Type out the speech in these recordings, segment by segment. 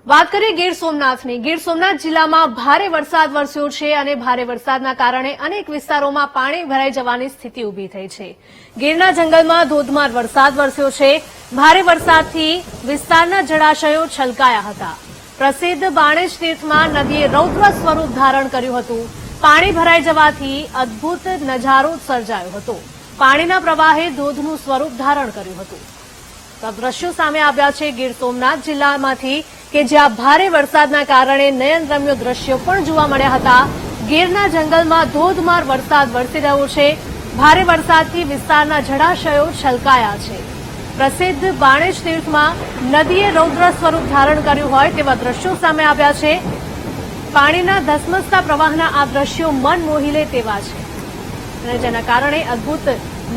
વાત કરીએ ગીર સોમનાથની। ગીર સોમનાથ જિલ્લામાં ભારે વરસાદ વરસ્યો છે અને ભારે વરસાદના કારણે અનેક વિસ્તારોમાં પાણી ભરાઈ જવાની સ્થિતિ ઉભી થઈ છે। ગીરના જંગલમાં ધોધમાર વરસાદ વરસ્યો છે। ભારે વરસાદથી વિસ્તારના જળાશયો છલકાયા હતા। પ્રસિદ્ધ બાણેજ તીર્થમાં નદીએ રૌદ્ર સ્વરૂપ ધારણ કર્યું હતું। પાણી ભરાઈ જવાથી અદભુત નજારો સર્જાયો હતો। પાણીના પ્રવાહે ધોધનું સ્વરૂપ ધારણ કર્યું હતું। તો દ્રશ્યો સામે આવ્યા છે ગીર સોમનાથ જિલ્લામાંથી કે જ્યાં ભારે વરસાદના કારણે નયનરમ્ય દ્રશ્યો પણ જોવા મળ્યા હતા। ગીરના જંગલમાં ધોધમાર વરસાદ વરસી રહ્યો છે। ભારે વરસાદથી વિસ્તારના જળાશયો છલકાયા છે। પ્રસિદ્ધ બાણેજ તીર્થમાં નદીએ રૌદ્ર સ્વરૂપ ધારણ કર્યું હોય તેવા દ્રશ્યો સામે આવ્યા છે। પાણીના ધસમસતા પ્રવાહના આ દ્રશ્યો મન મોહી લે તેવા છે અને જેના કારણે અદભુત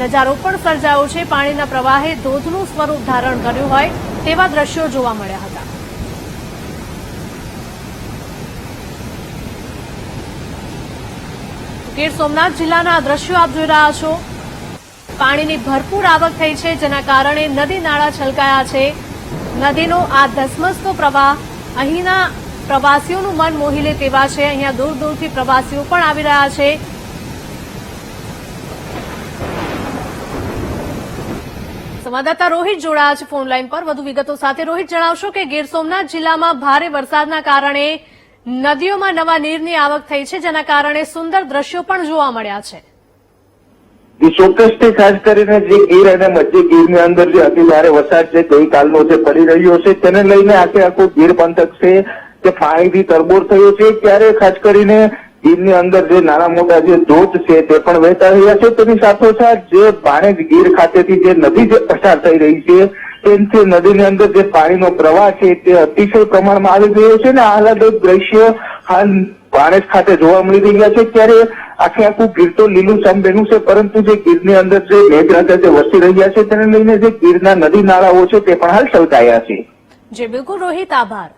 નજારો પણ સર્જાયો છે। પાણીના પ્રવાહે ધોધનું સ્વરૂપ ધારણ કર્યું હોય તેવા દ્રશ્યો જોવા મળ્યા હતા। ગીર સોમનાથ જિલ્લાના આ દ્રશ્યો આપ જોઈ રહ્યા છો। પાણીની ભરપૂર આવક થઈ છે જેના કારણે નદી નાળા છલકાયા છે। નદીનો આ ધસમસતો પ્રવાહ અહીંના પ્રવાસીઓનું મન મોહી લે તેવા છે। અહીંયા દૂર દૂરથી પ્રવાસીઓ પણ આવી રહ્યા છે। સંવાદદાતા રોહિત જોડાયા છે ફોન લાઈન પર વધુ વિગતો સાથે। રોહિત, જણાવશો કે ગીર સોમનાથ જિલ્લામાં ભારે વરસાદના કારણે નદીઓમાં નવા નીરની આવક થઈ છે જેના કારણે સુંદર દ્રશ્યો પણ જોવા મળ્યા છે। ચોક્કસથી ખાસ કરીને જે ગીર અને મધ્ય ગીરની અંદર જે અતિ ભારે વરસાદ છે ગઈકાલનો જે પડી રહ્યો છે તેને લઈને આખું ગીર પંથક છે તે પાણીથી તરબોળ થયો છે। ત્યારે ખાસ કરીને ગીરની અંદર જે નાના મોટા જે ધોધ છે તે પણ વહેતા રહ્યા છે। તેની સાથોસાથ જે બાણેજ ગીર ખાતેથી જે નદી જે પસાર થઈ રહી છે તેથી નદીની અંદર જે પાણીનો પ્રવાહ છે તે અતિશય પ્રમાણમાં આવી ગયો છે અને આહલાદક દ્રશ્ય હાલ બાણેજ ખાતે જોવા મળી રહ્યા છે। ત્યારે આખું ગીર તો લીલુંછમ બન્યું છે પરંતુ જે ગીરની અંદર જે મેઘરાજા જે વરસી રહ્યા છે તેને લઈને જે ગીરના નદી નાળાઓ છે તે પણ હાલ છલકાયા છે। જી બિલકુલ રોહિત, આભાર।